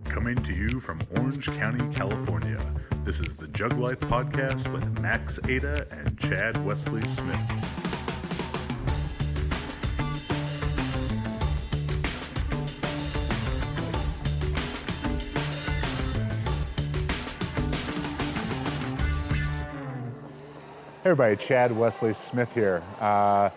Coming to you from Orange County, California, this is the Jug Life Podcast with Max Ada and Chad Wesley Smith. Hey everybody, Chad Wesley Smith here. I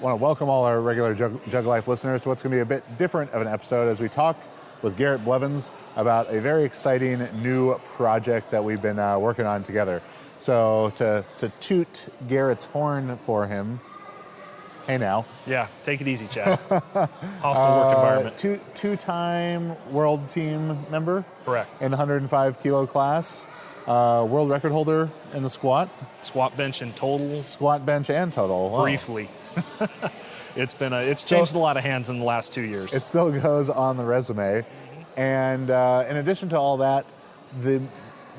want to welcome all our regular Jug Life listeners to what's going to be a bit different of an episode as we talk with Garrett Blevins about a very exciting new project that we've been working on together. So to toot Garrett's horn for him, hey now. Yeah, take it easy, Chad. Hostile work environment. Two-time world team member. Correct. In the 105 kilo class. World record holder in the squat. Squat, bench, and total. Squat, bench, and total. Wow. Briefly. It's changed a lot of hands in the last 2 years. It still goes on the resume. And in addition to all that, the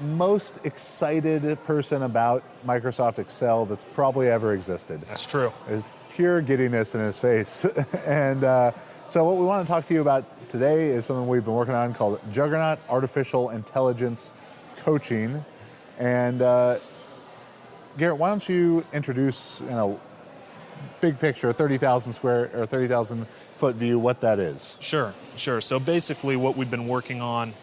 most excited person about Microsoft Excel that's probably ever existed. That's true. Is pure giddiness in his face. And so what we want to talk to you about today is something we've been working on called Juggernaut Artificial Intelligence Coaching. And Garrett, why don't you introduce, big picture, 30,000 foot view, what that is. Sure. So basically what we've been working on,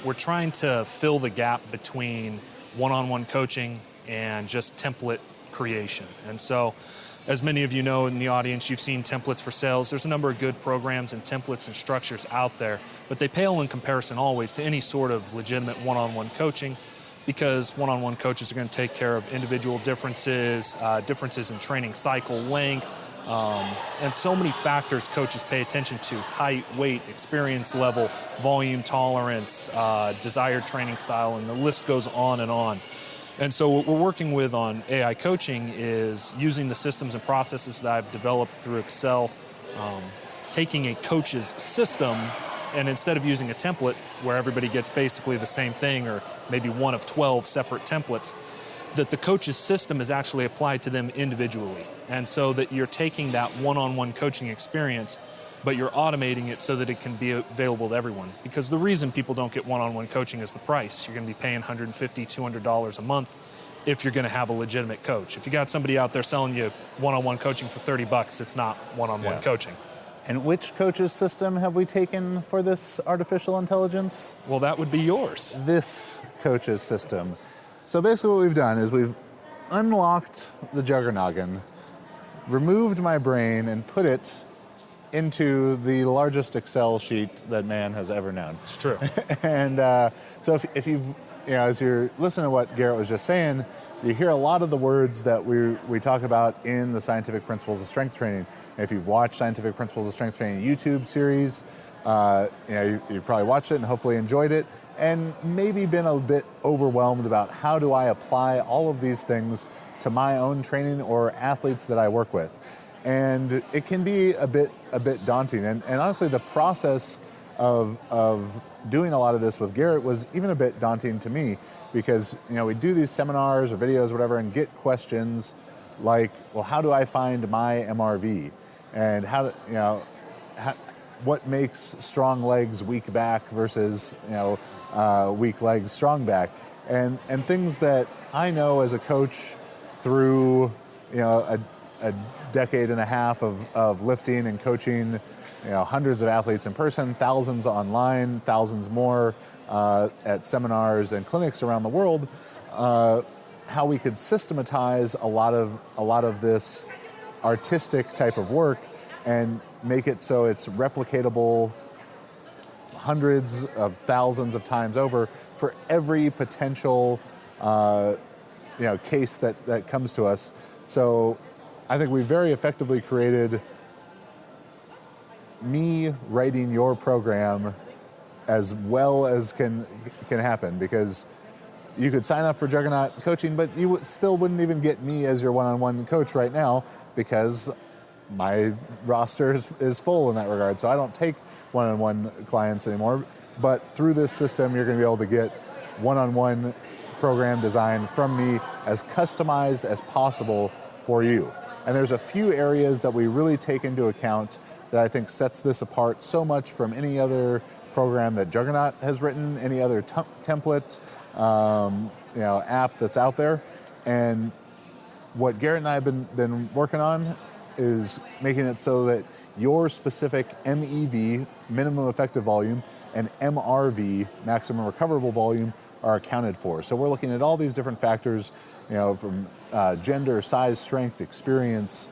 we're trying to fill the gap between one-on-one coaching and just template creation. And so, as many of you know in the audience, you've seen templates for sales. There's a number of good programs and templates and structures out there, but they pale in comparison always to any sort of legitimate one-on-one coaching, because one-on-one coaches are going to take care of individual differences, differences in training cycle length, and so many factors coaches pay attention to: height, weight, experience level, volume tolerance, desired training style, and the list goes on and on. And so what we're working with on AI coaching is using the systems and processes that I've developed through Excel, taking a coach's system, and instead of using a template where everybody gets basically the same thing, or maybe one of 12 separate templates, that the coach's system is actually applied to them individually. And so that you're taking that one-on-one coaching experience, but you're automating it so that it can be available to everyone. Because the reason people don't get one-on-one coaching is the price. You're going to be paying $150, $200 a month if you're going to have a legitimate coach. If you got somebody out there selling you one-on-one coaching for $30, it's not one-on-one coaching. And which coach's system have we taken for this artificial intelligence? Well, that would be yours. This coach's system. So basically what we've done is we've unlocked the Juggernoggin, removed my brain, and put it into the largest Excel sheet that man has ever known. It's true. And so if you've, as you're listening to what Garrett was just saying, you hear a lot of the words that we talk about in the Scientific Principles of Strength Training. And if you've watched Scientific Principles of Strength Training YouTube series, you probably watched it and hopefully enjoyed it, and maybe been a bit overwhelmed about how do I apply all of these things to my own training or athletes that I work with. And it can be a bit daunting. And honestly, the process of doing a lot of this with Garrett was even a bit daunting to me, because we do these seminars or videos or whatever and get questions like, well, how do I find my MRV? And what makes strong legs weak back versus weak legs strong back? And things that I know as a coach through a decade and a half of lifting and coaching hundreds of athletes in person, thousands online, thousands more at seminars and clinics around the world, how we could systematize a lot of this artistic type of work and make it so it's replicatable hundreds of thousands of times over for every potential case that comes to us. So I think we very effectively created me writing your program as well as can happen, because you could sign up for Juggernaut coaching, but you still wouldn't even get me as your one-on-one coach right now, because my roster is full in that regard. So I don't take one-on-one clients anymore. But through this system, you're going to be able to get one-on-one program design from me as customized as possible for you. And there's a few areas that we really take into account that I think sets this apart so much from any other program that Juggernaut has written, any other template, app that's out there. And what Garrett and I have been working on is making it so that your specific MEV, minimum effective volume, and MRV, maximum recoverable volume, are accounted for. So we're looking at all these different factors, from gender, size, strength, experience,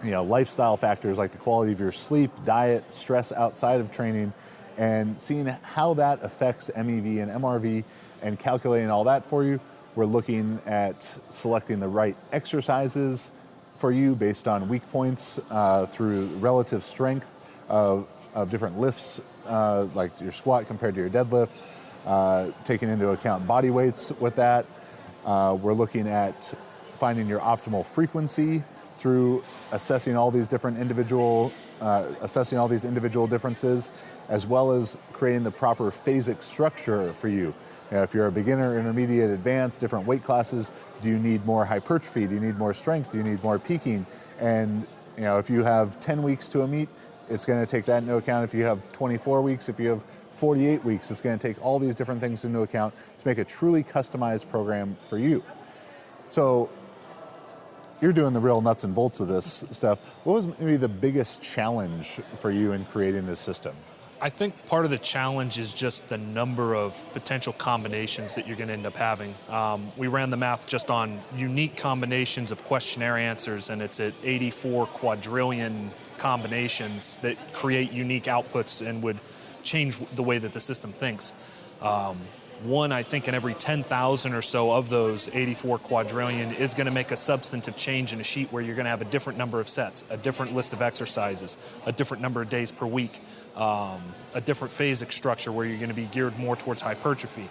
lifestyle factors like the quality of your sleep, diet, stress outside of training, and seeing how that affects MEV and MRV and calculating all that for you. We're looking at selecting the right exercises for you based on weak points through relative strength of different lifts, like your squat compared to your deadlift, taking into account body weights with that. We're looking at finding your optimal frequency through assessing all these individual differences, as well as creating the proper phasic structure for you. If you're a beginner, intermediate, advanced, different weight classes, do you need more hypertrophy? Do you need more strength? Do you need more peaking? And if you have 10 weeks to a meet, it's going to take that into account. If you have 24 weeks, if you have 48 weeks, it's going to take all these different things into account to make a truly customized program for you. So you're doing the real nuts and bolts of this stuff. What was maybe the biggest challenge for you in creating this system? I think part of the challenge is just the number of potential combinations that you're going to end up having. We ran the math just on unique combinations of questionnaire answers, and it's at 84 quadrillion combinations that create unique outputs and would change the way that the system thinks. One, I think, in every 10,000 or so of those 84 quadrillion is going to make a substantive change in a sheet where you're going to have a different number of sets, a different list of exercises, a different number of days per week, a different phasic structure where you're going to be geared more towards hypertrophy,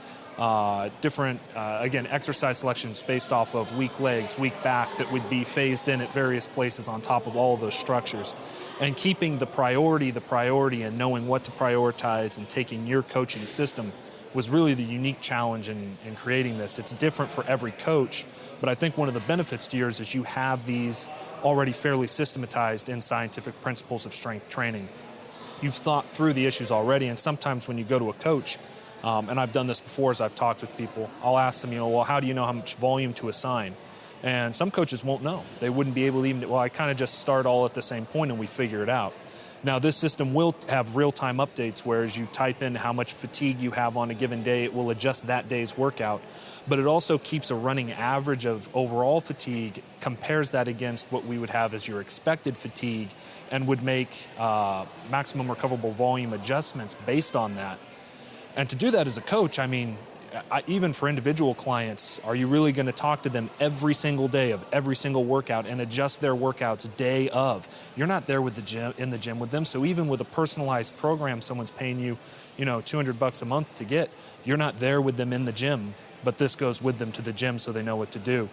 different, again, exercise selections based off of weak legs, weak back that would be phased in at various places on top of all of those structures. And keeping the priority, and knowing what to prioritize and taking your coaching system was really the unique challenge in creating this. It's different for every coach, but I think one of the benefits to yours is you have these already fairly systematized in scientific principles of strength training. You've thought through the issues already, and sometimes when you go to a coach, and I've done this before as I've talked with people, I'll ask them, well, how do you know how much volume to assign? And some coaches won't know. They wouldn't be able to even, I kind of just start all at the same point and we figure it out. Now, this system will have real-time updates, whereas you type in how much fatigue you have on a given day, it will adjust that day's workout. But it also keeps a running average of overall fatigue, compares that against what we would have as your expected fatigue, and would make maximum recoverable volume adjustments based on that. And to do that as a coach, even for individual clients, are you really going to talk to them every single day of every single workout and adjust their workouts day of? You're not there with in the gym with them. So even with a personalized program, someone's paying you, $200 a month to get, you're not there with them in the gym, but this goes with them to the gym so they know what to do.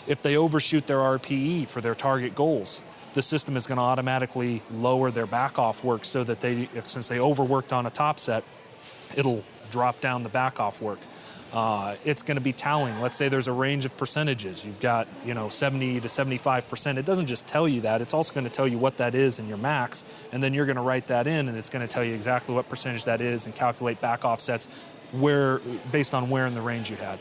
If they overshoot their RPE for their target goals, the system is going to automatically lower their back off work so that since they overworked on a top set, it'll drop down the back off work. It's going to be toweling. Let's say there's a range of percentages. You've got, 70 to 75%. It doesn't just tell you that. It's also going to tell you what that is in your max, and then you're going to write that in, and it's going to tell you exactly what percentage that is and calculate back offsets based on where in the range you had.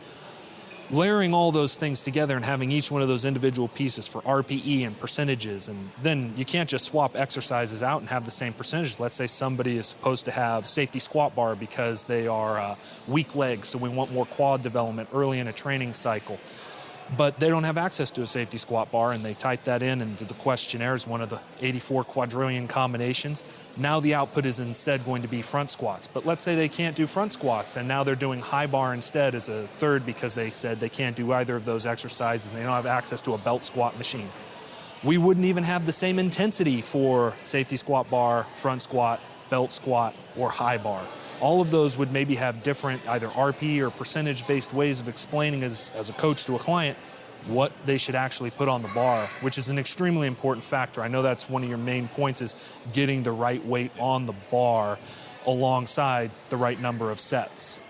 Layering all those things together and having each one of those individual pieces for RPE and percentages, and then you can't just swap exercises out and have the same percentages. Let's say somebody is supposed to have safety squat bar because they are weak legs, so we want more quad development early in a training cycle. But they don't have access to a safety squat bar, and they type that in into the questionnaire as one of the 84 quadrillion combinations. Now the output is instead going to be front squats. But let's say they can't do front squats, and now they're doing high bar instead as a third because they said they can't do either of those exercises and they don't have access to a belt squat machine. We wouldn't even have the same intensity for safety squat bar, front squat, belt squat, or high bar. All of those would maybe have different either RP or percentage-based ways of explaining as a coach to a client what they should actually put on the bar, which is an extremely important factor. I know that's one of your main points, is getting the right weight on the bar alongside the right number of sets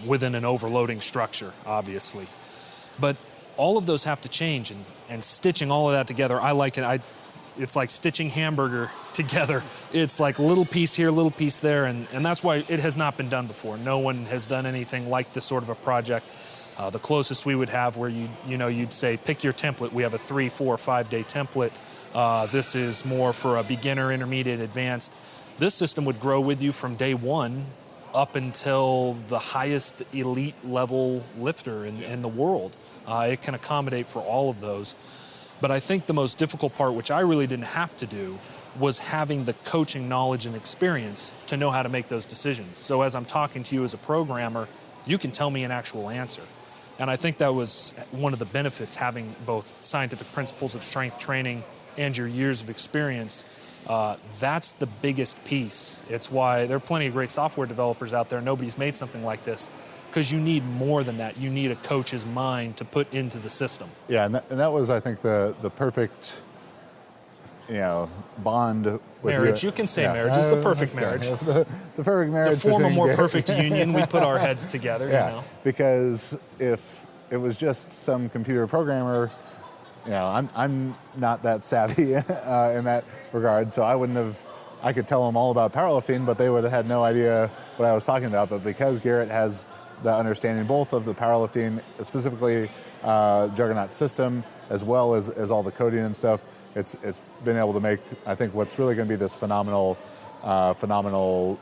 within an overloading structure, obviously. But all of those have to change, and stitching all of that together, I like it. it's like stitching hamburger together. It's like little piece here, little piece there, and that's why it has not been done before. No one has done anything like this sort of a project. The closest we would have where you'd say, pick your template. We have a 3, 4, 5 day template. This is more for a beginner, intermediate, advanced. This system would grow with you from day one up until the highest elite level lifter in the world. It can accommodate for all of those. But I think the most difficult part, which I really didn't have to do, was having the coaching knowledge and experience to know how to make those decisions. So as I'm talking to you as a programmer, you can tell me an actual answer. And I think that was one of the benefits, having both scientific principles of strength training and your years of experience. That's the biggest piece. It's why there are plenty of great software developers out there. Nobody's made something like this, because you need more than that. You need a coach's mind to put into the system. Yeah, and that was, I think, the perfect, bond with marriage. You can say marriage is the perfect marriage. The perfect marriage. To form a more perfect union, we put our heads together. Yeah, because if it was just some computer programmer, I'm not that savvy in that regard, so I could tell them all about powerlifting, but they would have had no idea what I was talking about. But because Garrett has the understanding both of the powerlifting, specifically Juggernaut system, as well as all the coding and stuff, it's been able to make, I think, what's really going to be this phenomenal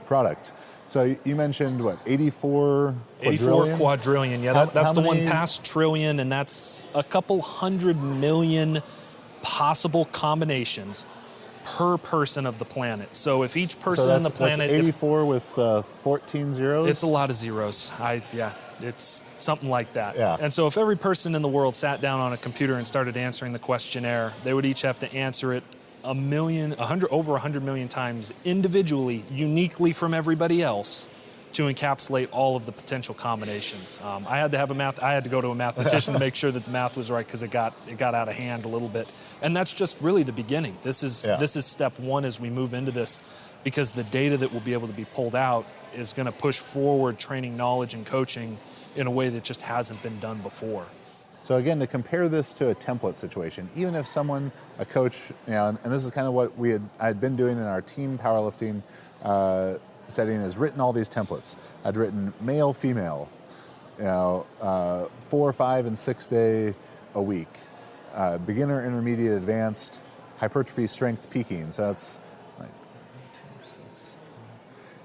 product. So you mentioned, 84 quadrillion? 84 quadrillion, yeah. That's the one past trillion, and that's a couple 100 million possible combinations per person of the planet. So if each person on the planet... That's 84 with 14 zeros? It's a lot of zeros. It's something like that. Yeah. And so if every person in the world sat down on a computer and started answering the questionnaire, they would each have to answer it over 100 million times individually, uniquely from everybody else, to encapsulate all of the potential combinations. I had to go to a mathematician to make sure that the math was right, because it got out of hand a little bit. And that's just really the beginning. This is step one as we move into this, because the data that will be able to be pulled out is going to push forward training knowledge and coaching in a way that just hasn't been done before. So again, to compare this to a template situation, even if someone, a coach, and this is kind of what I had been doing in our team powerlifting setting, is written all these templates. I'd written male, female, 4, 5, and 6 day a week, beginner, intermediate, advanced, hypertrophy, strength, peaking. So that's like 2, 6,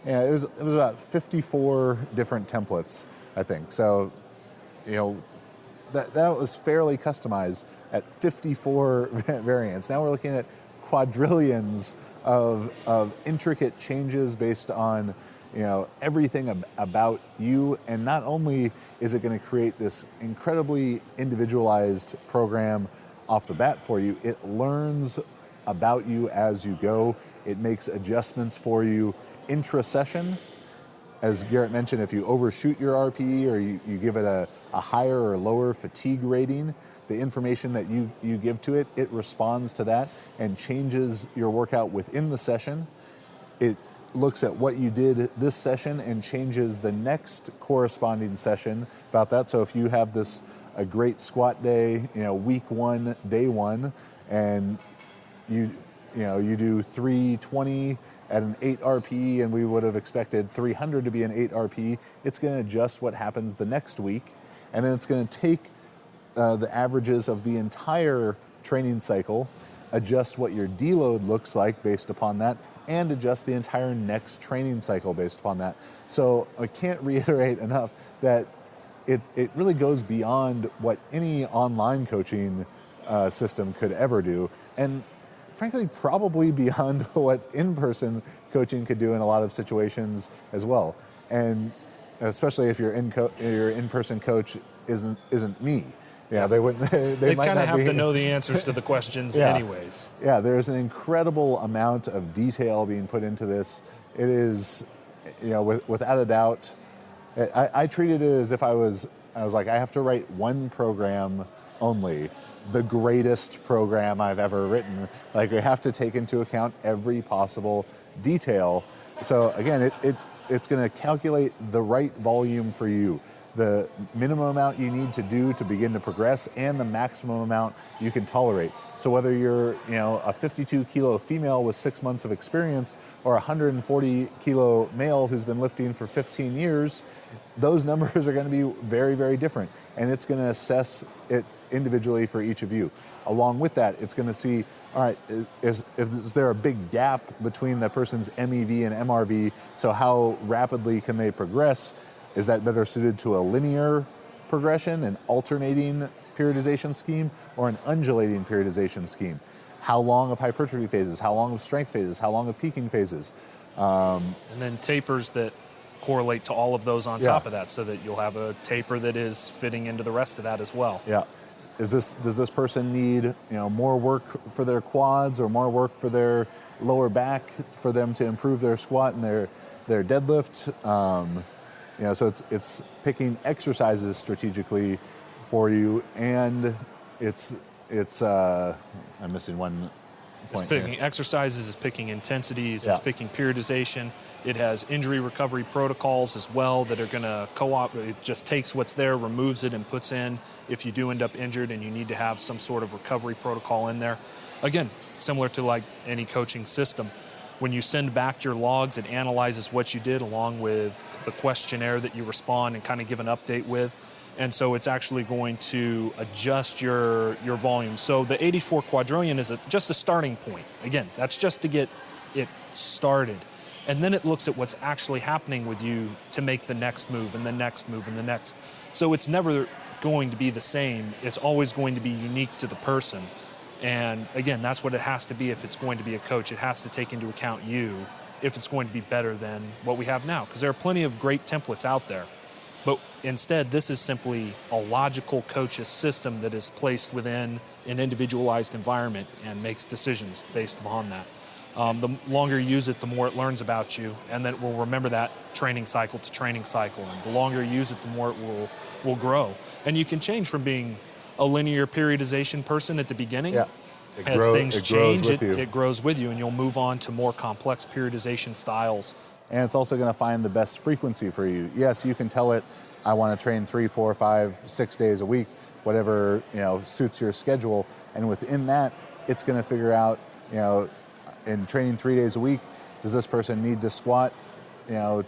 12. It was about 54 different templates, I think. So, that was fairly customized at 54 variants. Now we're looking at quadrillions of intricate changes based on everything about you. And not only is it going to create this incredibly individualized program off the bat for you, it learns about you as you go. It makes adjustments for you intra-session. As Garrett mentioned, if you overshoot your RPE or you give it a higher or lower fatigue rating, the information that you give to it, it responds to that and changes your workout within the session. It looks at what you did this session and changes the next corresponding session about that. So if you have a great squat day, week 1, day 1, and you do 320 at an 8 RPE, and we would have expected 300 to be an 8 RPE, it's going to adjust what happens the next week, and then it's going to take the averages of the entire training cycle, adjust what your deload looks like based upon that, and adjust the entire next training cycle based upon that. So I can't reiterate enough that it really goes beyond what any online coaching system could ever do, and frankly, probably beyond what in-person coaching could do in a lot of situations as well. And especially if your in-person coach isn't me. Yeah, they wouldn't. They might kind of not have be. to know the answers to the questions anyways. Yeah, there's an incredible amount of detail being put into this. It is, without a doubt, I treated it as if I was like, I have to write one program only, the greatest program I've ever written. Like, we have to take into account every possible detail. So again, it's going to calculate the right volume for you. the minimum amount you need to do to begin to progress and the maximum amount you can tolerate. So whether you're a 52 kilo female with 6 months of experience or a 140 kilo male who's been lifting for 15 years, those numbers are going to be very, very different. And it's going to assess it individually for each of you. Along with that, it's going to see, all right, is there a big gap between the person's MEV and MRV? So how rapidly can they progress? Is that better suited to a linear progression, an alternating periodization scheme, or an undulating periodization scheme? How long of hypertrophy phases? How long of strength phases? How long of peaking phases? And then tapers that correlate to all of those on top of that, so that you'll have a taper that is fitting into the rest of that as well. Yeah. Does this person need more work for their quads or more work for their lower back for them to improve their squat and their deadlift? So it's picking exercises strategically for you, and it's I'm missing one point. It's picking exercises, it's picking intensities, it's picking periodization. It has injury recovery protocols as well that are going to it just takes what's there, removes it, and puts in if you do end up injured and you need to have some sort of recovery protocol in there. Again, similar to like any coaching system. When you send back your logs, it analyzes what you did along with the questionnaire that you respond and kind of give an update with. And so it's actually going to adjust your volume. So the 84 quadrillion is just a starting point. Again, that's just to get it started. And then it looks at what's actually happening with you to make the next move and the next move and the next. So it's never going to be the same. It's always going to be unique to the person. And again, that's what it has to be if it's going to be a coach. It has to take into account you if it's going to be better than what we have now. Because there are plenty of great templates out there. But instead, this is simply a logical coach's system that is placed within an individualized environment and makes decisions based upon that. The longer you use it, the more it learns about you, and then it will remember that training cycle to training cycle. And the longer you use it, the more it will grow. And you can change from being a linear periodization person at the beginning. Yeah. As things change, it grows with you, and you'll move on to more complex periodization styles. And it's also going to find the best frequency for you. Yes, you can tell it, I want to train 3, 4, 5, 6 days a week, whatever suits your schedule. And within that, it's going to figure out, in training 3 days a week, does this person need to squat, 2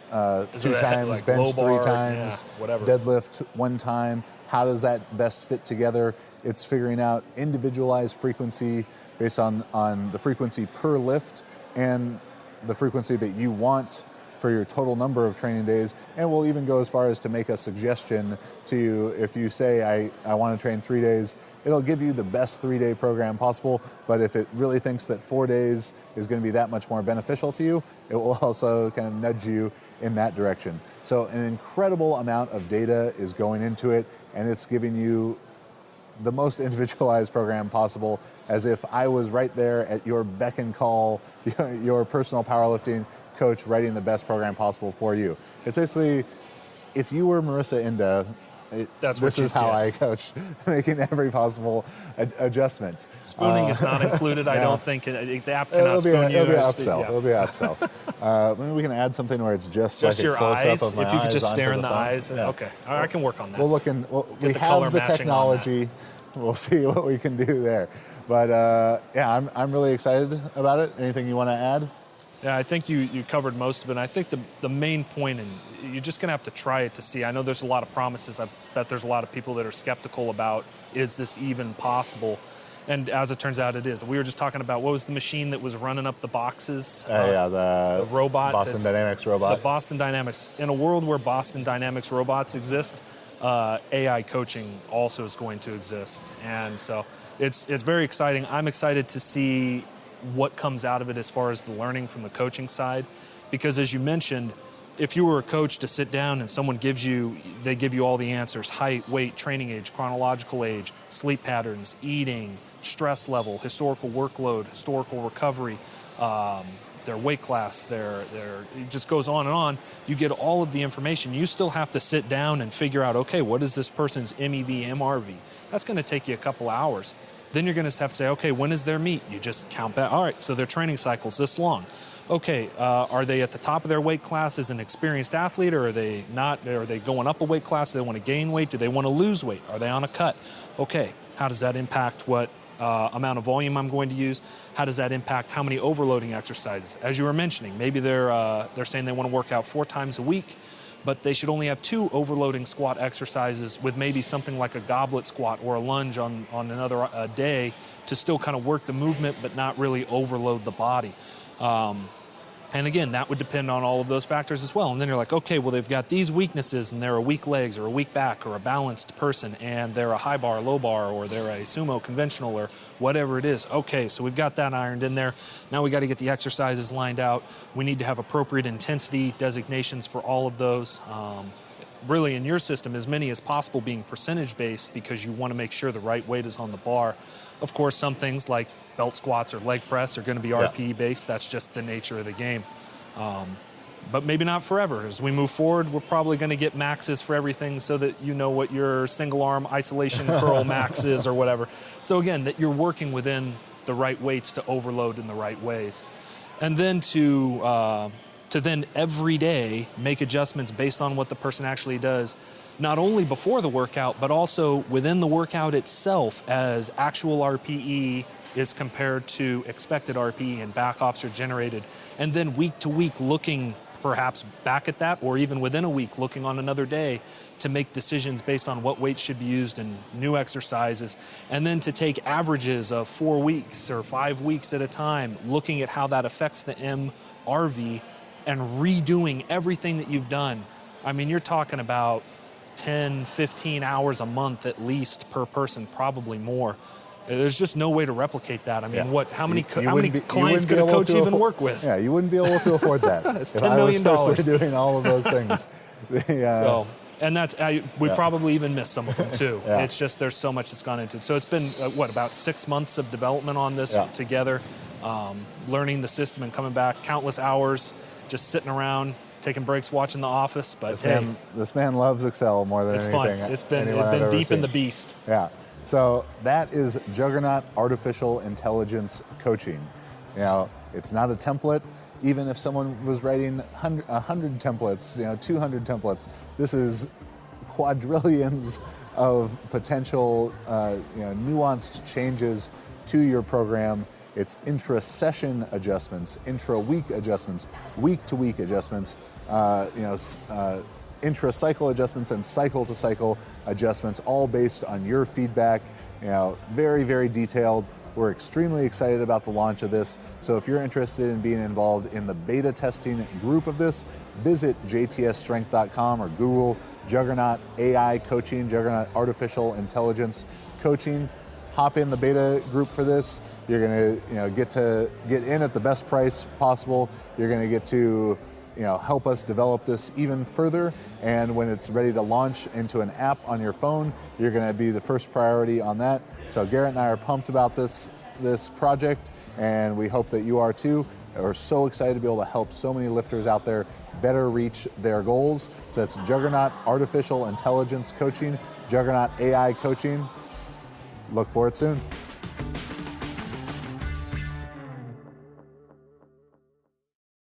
times, like bench 3 bar, times, deadlift 1 time? How does that best fit together? It's figuring out individualized frequency based on the frequency per lift and the frequency that you want for your total number of training days. And we'll even go as far as to make a suggestion to you. If you say, I want to train 3 days, it'll give you the best 3-day program possible. But if it really thinks that 4 days is going to be that much more beneficial to you, it will also kind of nudge you in that direction. So an incredible amount of data is going into it, and it's giving you the most individualized program possible, as if I was right there at your beck and call, your personal powerlifting coach writing the best program possible for you. It's basically, if you were Marissa Inda, this is how I coach, making every possible adjustment. Spooning is not included, I don't think. The app cannot spoon you. It'll be an upsell. It'll be an upsell. Maybe we can add something where it's just like your a close-up eyes. of my If you could just eyes stare in onto the phone. eyes. Yeah. Okay, I can work on that. We have the technology. We'll see what we can do there. But I'm really excited about it. Anything you want to add? Yeah, I think you covered most of it. And I think the main point, and you're just going to have to try it to see. I know there's a lot of promises. I bet there's a lot of people that are skeptical about, is this even possible? And as it turns out, it is. We were just talking about, what was the machine that was running up the boxes? The robot. Boston Dynamics robot. The Boston Dynamics. In a world where Boston Dynamics robots exist, AI coaching also is going to exist. And so it's very exciting. I'm excited to see what comes out of it as far as the learning from the coaching side. Because as you mentioned, if you were a coach to sit down and someone give you all the answers: height, weight, training age, chronological age, sleep patterns, eating, stress level, historical workload, historical recovery, their weight class, it just goes on and on. You get all of the information. You still have to sit down and figure out, okay, what is this person's MEV, MRV? That's going to take you a couple hours. Then you're going to have to say, okay, when is their meet? You just count that. All right, so their training cycle's this long. okay, are they at the top of their weight class as an experienced athlete, or are they not? Are they going up a weight class? Do they want to gain weight? Do they want to lose weight? Are they on a cut? Okay, how does that impact what amount of volume I'm going to use? How does that impact how many overloading exercises? As you were mentioning, maybe they're saying they want to work out 4 times a week, but they should only have 2 overloading squat exercises with maybe something like a goblet squat or a lunge on another day to still kind of work the movement but not really overload the body. And again, that would depend on all of those factors as well. And then you're like, okay, well, they've got these weaknesses and they're a weak legs or a weak back or a balanced person and they're a high bar, low bar, or they're a sumo conventional or whatever it is. Okay, so we've got that ironed in there. Now we got to get the exercises lined out. We need to have appropriate intensity designations for all of those. Really in your system, as many as possible being percentage-based because you want to make sure the right weight is on the bar. Of course, some things like belt squats or leg press are going to be RPE-based. That's just the nature of the game. But maybe not forever. As we move forward, we're probably going to get maxes for everything so that you know what your single arm isolation curl max is or whatever. So again, that you're working within the right weights to overload in the right ways. And then to then every day make adjustments based on what the person actually does, not only before the workout, but also within the workout itself as actual RPE is compared to expected RPE and back ops are generated. And then week to week looking perhaps back at that, or even within a week looking on another day to make decisions based on what weights should be used in new exercises. And then to take averages of 4 weeks or 5 weeks at a time, looking at how that affects the MRV and redoing everything that you've done. I mean, you're talking about 10, 15 hours a month at least per person, probably more. There's just no way to replicate that. I mean, how many clients could a coach even work with? Yeah, you wouldn't be able to afford that. It's $10 million. I was personally doing all of those things. And that's, we probably even missed some of them too. Yeah. It's just, there's so much that's gone into it. So it's been, about 6 months of development on this together, learning the system and coming back, countless hours, just sitting around, taking breaks, watching The Office. But this man loves Excel more than anything. It's fun. It's been deep in the beast. Yeah. So that is Juggernaut Artificial Intelligence Coaching. You know, it's not a template. Even if someone was writing 100 templates, 200 templates, this is quadrillions of potential, nuanced changes to your program. It's intra-session adjustments, intra-week adjustments, week-to-week adjustments, intra-cycle adjustments and cycle-to-cycle adjustments, all based on your feedback. Very, very detailed. We're extremely excited about the launch of this. So if you're interested in being involved in the beta testing group of this, visit jtsstrength.com or Google Juggernaut AI Coaching, Juggernaut Artificial Intelligence Coaching. Hop in the beta group for this. You're gonna get in at the best price possible. You're gonna get to help us develop this even further. And when it's ready to launch into an app on your phone, you're gonna be the first priority on that. So Garrett and I are pumped about this project, and we hope that you are too. We're so excited to be able to help so many lifters out there better reach their goals. So that's Juggernaut Artificial Intelligence Coaching, Juggernaut AI Coaching. Look for it soon.